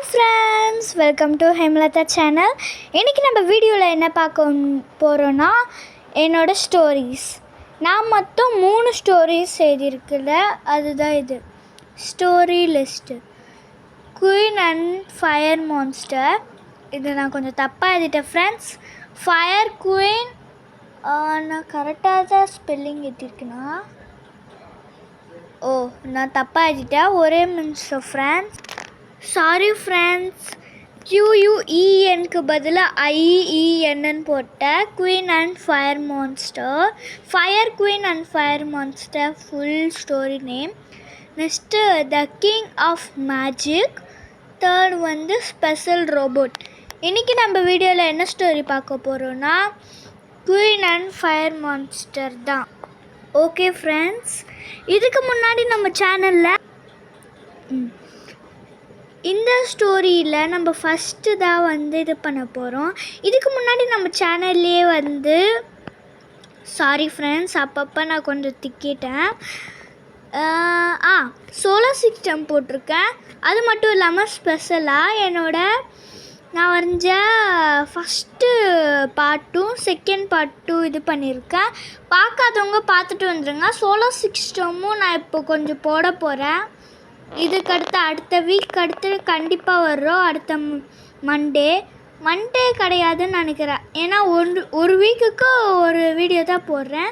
Hi friends, welcome to Hemalatha channel. இன்றைக்கி நம்ம வீடியோவில் என்ன பார்க்க போகிறோன்னா என்னோடய ஸ்டோரிஸ். நான் மொத்தம் 3 ஸ்டோரிஸ் எழுதியிருக்குல்ல, அதுதான் இது story list. Queen and fire monster. இது நான் கொஞ்சம் தப்பாக எழுதிட்டேன் ஃப்ரெண்ட்ஸ். ஃபயர் குயின் நான் கரெக்டாக தான் ஸ்பெல்லிங் எழுதியிருக்கேனா? நான் தப்பாக எழுதிட்டேன், ஒரே நிமிஷம் ஃப்ரெண்ட்ஸ். Sorry friends. QUENக்கு பதிலாக IEN போட்டேன். Queen and fire monster, fire queen and fire monster full story name. Next the king of magic. Third special robot. இன்றைக்கி நம்ம வீடியோவில் என்ன ஸ்டோரி பார்க்க போகிறோன்னா குயின் அண்ட் ஃபயர் மான்ஸ்டர் தான். ஓகே ஃப்ரெண்ட்ஸ், இதுக்கு முன்னாடி நம்ம சேனலில் இந்த ஸ்டோரியில் நம்ம ஃபஸ்ட்டு தான் இது பண்ண போகிறோம். இதுக்கு முன்னாடி நம்ம சேனல்லே சாரி ஃப்ரெண்ட்ஸ், அப்பப்போ நான் கொஞ்சம் திக்கிட்டேன். சோலார் சிஸ்டம் போட்டிருக்கேன். அது மட்டும் இல்லாமல் ஸ்பெஷலாக நான் வரைஞ்ச ஃபஸ்ட்டு பார்ட்டும் செகண்ட் பார்ட்டும் இது பண்ணியிருக்கேன். பார்க்காதவங்க பார்த்துட்டு வந்துடுங்க. சோலார் சிஸ்டமும் நான் இப்போ கொஞ்சம் போட போகிறேன். இதுக்கடுத்து அடுத்த வீக் அடுத்து கண்டிப்பாக வர்றோம். அடுத்த மண்டே கிடையாதுன்னு நினைக்கிறேன். ஏன்னா ஒரு வீக்குக்கு ஒரு வீடியோ தான் போடுறேன்.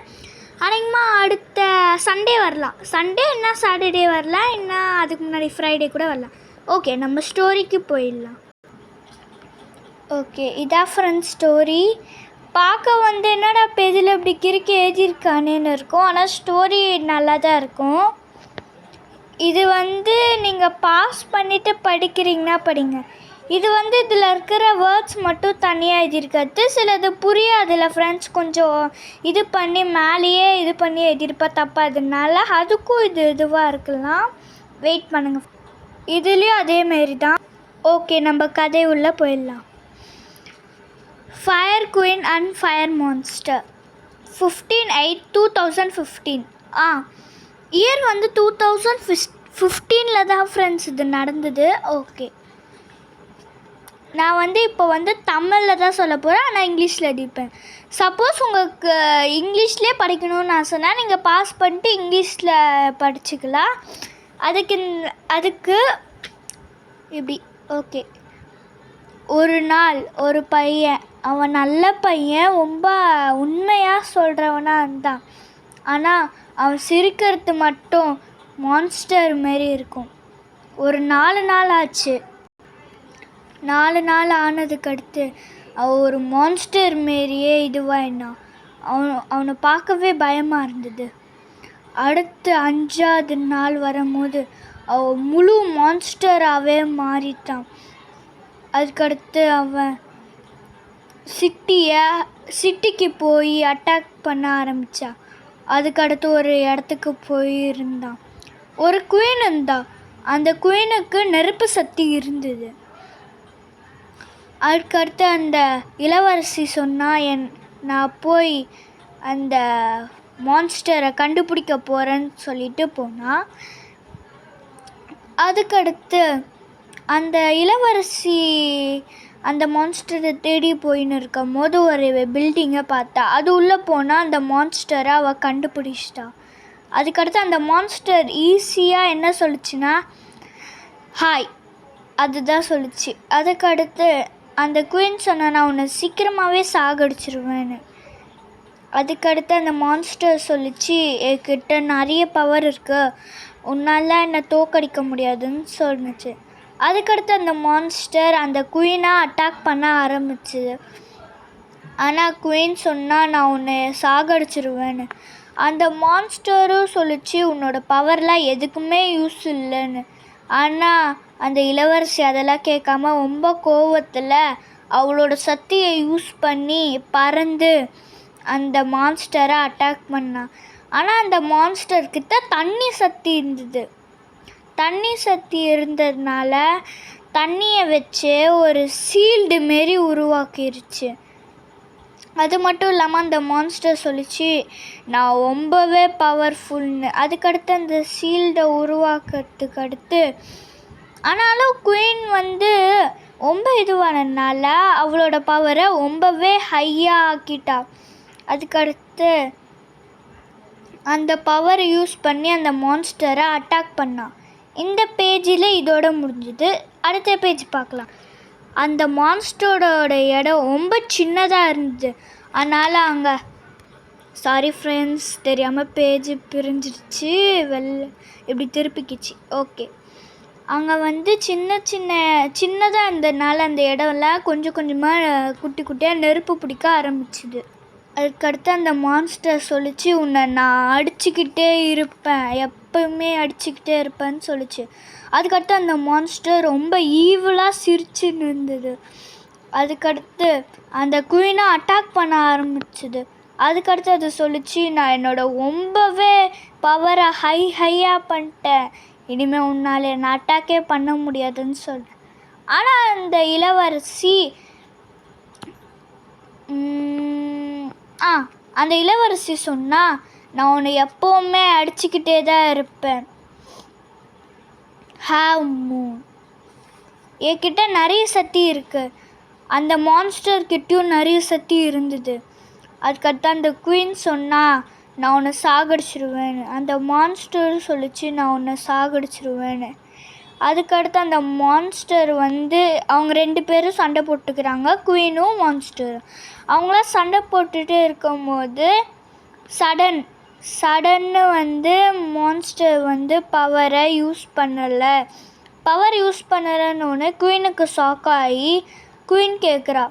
அநேகமாக அடுத்த சண்டே வரலாம். சண்டே என்ன சாட்டர்டே வரலாம், என்ன அதுக்கு முன்னாடி ஃப்ரைடே கூட வரலாம். ஓகே, நம்ம ஸ்டோரிக்கு போயிடலாம். ஓகே, இதான் ஃப்ரெண்ட்ஸ் ஸ்டோரி. பார்க்க என்னடா பேஜில் இப்படி கிறுக்கி எழுதியிருக்கானேன்னு இருக்கும். ஆனால் ஸ்டோரி நல்லா தான் இருக்கும். இது நீங்கள் பாஸ் பண்ணிவிட்டு படிக்கிறீங்கன்னா படிங்க. இது இதில் இருக்கிற வேர்ட்ஸ் மட்டும் தனியாக எழுதியிருக்காது. சிலது புரியாதுல்ல ஃப்ரெண்ட்ஸ். கொஞ்சம் இது பண்ணி மேலேயே இது பண்ணி எழுதியிருப்பா தப்பாக. அதனால அதுக்கும் இதுவாக இருக்கலாம். வெயிட் பண்ணுங்கள். இதுலேயும் அதேமாரி தான். ஓகே, நம்ம கதை உள்ளே போயிடலாம். Fire queen and fire monster. 15/8/2015. Year 2015 தான் ஃப்ரெண்ட்ஸ் இது நடந்தது. ஓகே, நான் இப்போ தமிழில் தான் சொல்ல போகிறேன். ஆனால் இங்கிலீஷில் எழுதிப்பேன். சப்போஸ் உங்களுக்கு இங்கிலீஷ்லேயே படிக்கணும்னு ஆசைன்னா நீங்கள் பாஸ் பண்ணிட்டு இங்கிலீஷில் படிச்சுக்கலாம். அதுக்கு இப்படி. ஓகே, ஒரு நாள் ஒரு பையன், அவன் நல்ல பையன், ரொம்ப உண்மையாக சொல்கிறவனாக இருந்தான். ஆனால் அவன் சிரிக்கிறது மட்டும் மான்ஸ்டர் மாரி இருக்கும். ஒரு 4 நாள் ஆச்சு. 4 நாள் ஆனதுக்கடுத்து அவன் ஒரு மான்ஸ்டர் மாரியே இதுவாயினான். அவனை பார்க்கவே பயமாக இருந்தது. அடுத்து 5ஆவது நாள் வரும்போது அவன் முழு மான்ஸ்டராகவே மாறிட்டான். அதுக்கடுத்து அவன் சிட்டிக்கு போய் அட்டாக் பண்ண ஆரம்பித்தான். அதுக்கடுத்து ஒரு இடத்துக்கு போயிருந்தான். ஒரு குயின் இருந்தான். அந்த குயினுக்கு நெருப்பு சக்தி இருந்தது. அதுக்கடுத்து அந்த இளவரசி சொன்னால், நான் போய் அந்த மான்ஸ்டரை கண்டுபிடிக்க போகிறேன்னு சொல்லிட்டு போனான். அதுக்கடுத்து அந்த இளவரசி அந்த மான்ஸ்டரை தேடி போயின்னு இருக்கும் போது ஒரு பில்டிங்கை பார்த்தா. அது உள்ளே போனால் அந்த மான்ஸ்டரை அவள் கண்டுபிடிச்சிட்டா. அதுக்கடுத்து அந்த மான்ஸ்டர் ஈஸியாக என்ன சொல்லிச்சுன்னா ஹாய், அதுதான் சொல்லிச்சு. அதுக்கடுத்து அந்த குயின் சொன்ன, நான் உன்னை சீக்கிரமாகவே சாகடிச்சிருவேன்னு. அதுக்கடுத்து அந்த மான்ஸ்டர் சொல்லிச்சு, என்கிட்ட நிறைய பவர் இருக்குது, உன்னால் என்னை தோக்கடிக்க முடியாதுன்னு சொன்னிச்சு. அதுக்கடுத்து அந்த மான்ஸ்டர் அந்த குயினை அட்டாக் பண்ண ஆரம்பிச்சுது. ஆனால் குயின் சொன்னால், நான் உன்னை சாகடிச்சிருவேன்னு. அந்த மான்ஸ்டரும் சொல்லிச்சு, உன்னோட பவர்லாம் எதுக்குமே யூஸ் இல்லைன்னு. ஆனால் அந்த இளவரசி அதெல்லாம் கேட்காம ரொம்ப கோவத்தில் அவளோட சக்தியை யூஸ் பண்ணி பறந்து அந்த மான்ஸ்டரை அட்டாக் பண்ணான். ஆனால் அந்த மான்ஸ்டர்கிட்ட தண்ணி சக்தி இருந்தது. தண்ணி சக்தி இருந்ததுனால தண்ணியை வச்சு ஒரு சீல்டு மாரி உருவாக்கிருச்சு. அது மட்டும் இல்லாமல் அந்த மான்ஸ்டர் சொல்லிச்சு, நான் ரொம்பவே பவர்ஃபுல்னு. அதுக்கடுத்து அந்த சீல்டை உருவாக்கிறதுக்கு அடுத்து ஆனாலும் குயின் ரொம்ப இதுவானதுனால அவளோட பவரை ரொம்பவே ஹையாக ஆக்கிட்டா. அதுக்கடுத்து அந்த பவரை யூஸ் பண்ணி அந்த மான்ஸ்டரை அட்டாக் பண்ணான். இந்த பேஜில் இதோட முடிஞ்சுது. அடுத்த பேஜ் பார்க்கலாம். அந்த மான்ஸ்டரோட இடம் ரொம்ப சின்னதாக இருந்தது. அதனால் அங்கே சாரி ஃப்ரெண்ட்ஸ், தெரியாமல் பேஜ் பிரிஞ்சிடுச்சு, இப்படி திருப்பிக்கிச்சு. ஓகே, அங்கே சின்னதாக இருந்ததுனால அந்த இடம்லாம் கொஞ்சம் கொஞ்சமாக குட்டி குட்டியாக நெருப்பு பிடிக்க ஆரம்பிச்சுது. அதுக்கடுத்து அந்த மான்ஸ்டர் சொல்லிச்சு, உன்னை நான் அடிச்சுக்கிட்டே இருப்பேன், எப்பவுமே அடிச்சுக்கிட்டே இருப்பேன்னு சொல்லிச்சு. அதுக்கடுத்து அந்த மான்ஸ்டர் ரொம்ப ஈவலாக சிரிச்சுன்னு இருந்தது. அதுக்கடுத்து அந்த குயினை அட்டாக் பண்ண ஆரம்பிச்சுது. அதுக்கடுத்து அது சொல்லிச்சு, நான் ரொம்பவே பவரை ஹையாக பண்ணிட்டேன், இனிமேல் உன்னால் என்னை அட்டாக்கே பண்ண முடியாதுன்னு சொல்கிறேன். ஆனால் அந்த இளவரசி அந்த இளவரசி சொன்னா, நான் உன்னை எப்போவுமே அடிச்சுக்கிட்டே தான் இருப்பேன். ஹாவ் மூன், என்கிட்ட நிறைய சக்தி இருக்குது. அந்த மான்ஸ்டர்கிட்டையும் நிறைய சக்தி இருந்தது. அதுக்கடுத்து அந்த குயின் சொன்னா, நான் உன்னை சாகடிச்சிருவேன்னு. அந்த மான்ஸ்டர் சொல்லிச்சு, நான் உன்னை சாகடிச்சிருவேன்னு. அதுக்கடுத்து அந்த மான்ஸ்டர் அவங்க 2 பேரும் சண்டை போட்டுக்கிறாங்க, குயினும் மான்ஸ்டரும். அவங்களாம் சண்டை போட்டுகிட்டே இருக்கும்போது சடன்னு மான்ஸ்டர் பவரை யூஸ் பண்ணலை. பவர் யூஸ் பண்ணலைன்னு குயினுக்கு ஷாக் ஆகி குயின் கேட்குறா,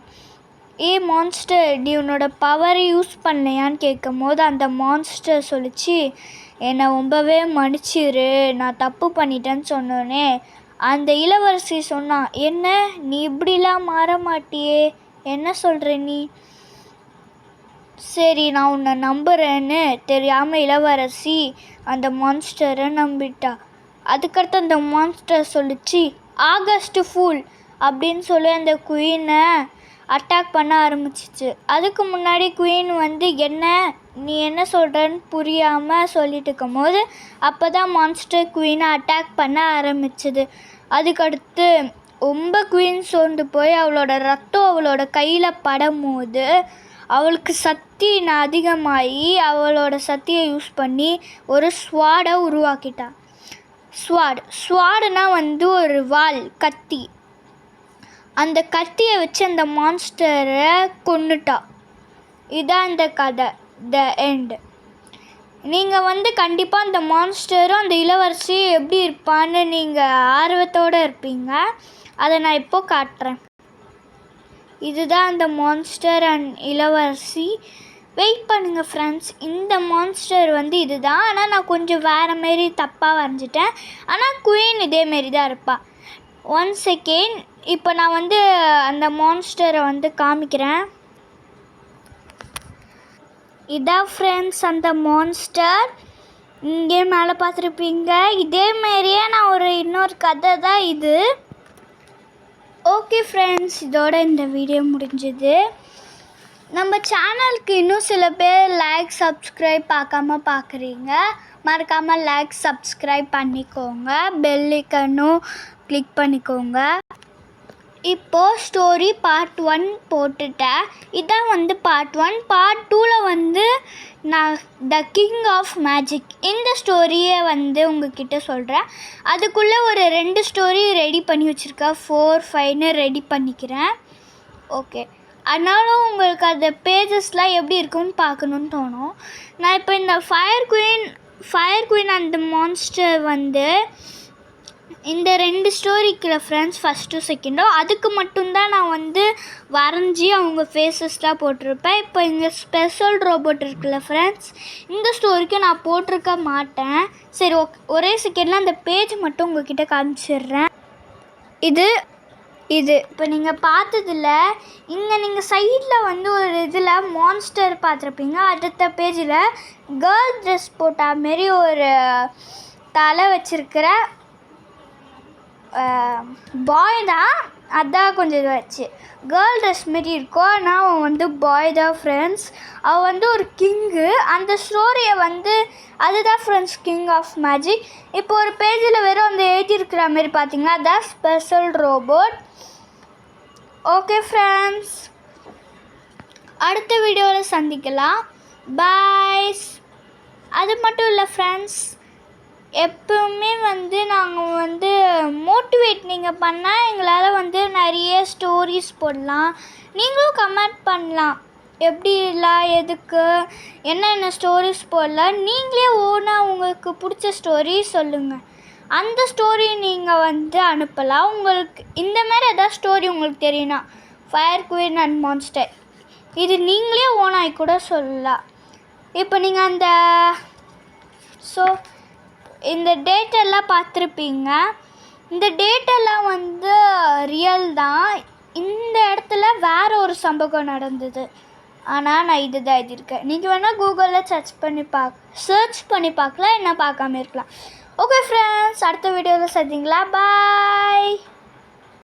மான்ஸ்டர், நீ உன்னோட பவரை யூஸ் பண்ணலையான்னு கேட்கும் போது அந்த மான்ஸ்டர் சொல்லிச்சு, என்னை ரொம்பவே மன்னிச்சிரு, நான் தப்பு பண்ணிட்டேன்னு சொன்னோன்னே அந்த இளவரசி சொன்னான், என்ன நீ இப்படிலாம் மாற மாட்டியே, என்ன சொல்கிற நீ? சரி, நான் உன்னை நம்புகிறேன்னு தெரியாமல் இளவரசி அந்த மான்ஸ்டரை நம்பிட்டா. அதுக்கடுத்து அந்த மான்ஸ்டர் சொல்லிச்சு, ஆகஸ்ட் ஃபூல் அப்படின்னு சொல்லி அந்த குயினை அட்டாக் பண்ண ஆரம்பிச்சிச்சு. அதுக்கு முன்னாடி குயின் என்ன நீ என்ன சொல்கிறன்னு புரியாமல் சொல்லிட்டு இருக்கும் போது அப்போ தான் மான்ஸ்டர் குயினை அட்டாக் பண்ண ஆரம்பிச்சிது. அதுக்கடுத்து ரொம்ப குயின் சோர்ந்து போய் அவளோட ரத்தம் அவளோட கையில் படும்போது அவளுக்கு சக்தி அதிகமாகி அவளோட சக்தியை யூஸ் பண்ணி ஒரு ஸ்வாடை உருவாக்கிட்டாள். ஸ்வாடுனா ஒரு வாள், கத்தி. அந்த கத்தியை வச்சு அந்த மான்ஸ்டரை கொன்னுட்டா. இதான் இந்த கதை, த எண்ட். நீங்கள் கண்டிப்பாக அந்த மான்ஸ்டரும் அந்த இளவரசி எப்படி இருப்பான்னு நீங்கள் ஆர்வத்தோடு இருப்பீங்க. அதை நான் இப்போ காட்டுறேன். இதுதான் அந்த மான்ஸ்டர் அண்ட் இளவரசி. வெயிட் பண்ணுங்கள் ஃப்ரெண்ட்ஸ், இந்த மான்ஸ்டர் இதுதான். ஆனால் நான் கொஞ்சம் வேறு மாரி தப்பாக வரைஞ்சிட்டேன். ஆனால் குயின் இதேமாரி தான் இருப்பாள். 1 செகண்ட், இப்போ நான் அந்த மான்ஸ்டரை காமிக்கிறேன். இதான் ஃப்ரெண்ட்ஸ் அந்த மான்ஸ்டர். இங்கே மேலே பார்த்துருப்பீங்க. இதேமாரியே நான் இன்னொரு கதை தான் இது. ஓகே ஃப்ரெண்ட்ஸ், இதோட இந்த வீடியோ முடிஞ்சது. நம்ம சேனலுக்கு இன்னும் சில பேர் லைக் சப்ஸ்கிரைப் பார்க்குறீங்க. மறக்காமல் லைக் சப்ஸ்கிரைப் பண்ணிக்கோங்க, பெல் ஐக்கனும் கிளிக் பண்ணிக்கோங்க. இப்போது ஸ்டோரி பார்ட் 1 போட்டுட்டேன். இதான் பார்ட் 1. பார்ட் 2ல் நான் த கிங் ஆஃப் மேஜிக் இந்த ஸ்டோரியை உங்ககிட்ட சொல்கிறேன். அதுக்குள்ளே ஒரு 2 ஸ்டோரி ரெடி பண்ணி வச்சுருக்கேன். 4, 5ன்னு ரெடி பண்ணிக்கிறேன். ஓகே, ஆனாலும் உங்களுக்கு அந்த பேஜஸ்லாம் எப்படி இருக்குன்னு பார்க்கணுன்னு தோணும். நான் இப்போ இந்த ஃபயர் குயின் அந்த மான்ஸ்டர் இந்த 2 ஸ்டோரிக்குள்ள ஃப்ரெண்ட்ஸ், ஃபஸ்ட்டு செகண்டும் அதுக்கு மட்டும்தான் நான் வரைஞ்சி அவங்க ஃபேஸஸ்லாம் போட்டிருப்பேன். இப்போ இங்கே ஸ்பெஷல் ரோபோட் இருக்குல்ல ஃப்ரெண்ட்ஸ், இந்த ஸ்டோரிக்கு நான் போட்டிருக்க மாட்டேன். சரி, ஒரே செகண்டில் அந்த பேஜ் மட்டும் உங்ககிட்ட காமிச்சிடுறேன். இது இப்போ நீங்கள் பார்த்ததில்ல, இங்கே நீங்கள் சைடில் ஒரு இதில் மான்ஸ்டர் பார்த்துருப்பீங்க. அடுத்த பேஜில் கேர்ள் ட்ரெஸ் போட்ட மாரி ஒரு தலை வச்சுருக்கிற பாய் தான். அதான் கொஞ்சம் இதுவாச்சு, கேர்ள் ட்ரெஸ் மாரி இருக்கும். ஆனால் அவன் பாய் தான் ஃப்ரெண்ட்ஸ். அவன் ஒரு கிங்கு. அந்த ஸ்டோரியை அதுதான் ஃப்ரெண்ட்ஸ் கிங் ஆஃப் மேஜிக். இப்போ ஒரு பேஜில் வெறும் எழுதியிருக்கிற மாரி பார்த்தீங்கன்னா அதான் ஸ்பெஷல் ரோபோட். ஓகே ஃப்ரெண்ட்ஸ், அடுத்த வீடியோவில் சந்திக்கலாம். பாய்ஸ். அது மட்டும் இல்லை ஃப்ரெண்ட்ஸ், எப்பவுமே நாங்கள் மோட்டிவேட் நீங்கள் பண்ணால் எங்களால் நிறைய ஸ்டோரிஸ் போடலாம். நீங்களும் கமெண்ட் பண்ணலாம், எப்படி இல்லை, எதுக்கு, என்னென்ன ஸ்டோரிஸ் போடலாம். நீங்களே ஓனாக உங்களுக்கு பிடிச்ச ஸ்டோரி சொல்லுங்கள். அந்த ஸ்டோரி நீங்கள் அனுப்பலாம். உங்களுக்கு இந்த மாதிரி எதாவது ஸ்டோரி உங்களுக்கு தெரியும்னா, ஃபயர் குயின் அண்ட் மான்ஸ்டர், இது நீங்களே ஓனாகி கூட சொல்லலாம். இப்போ நீங்கள் இந்த டேட்டெல்லாம் பார்த்துருப்பீங்க. இந்த டேட்டெல்லாம் ரியல் தான். இந்த இடத்துல வேறு ஒரு சம்பவம் நடந்தது. ஆனால் நான் இதுதான் எழுதியிருக்கேன். நீங்கள் வேணால் கூகுளில் சர்ச் பண்ணி பார்க்கலாம், என்ன பார்க்காம இருக்கலாம். ஓகே ஃப்ரெண்ட்ஸ், அடுத்த வீடியோவில் சந்திங்களா. பாய்.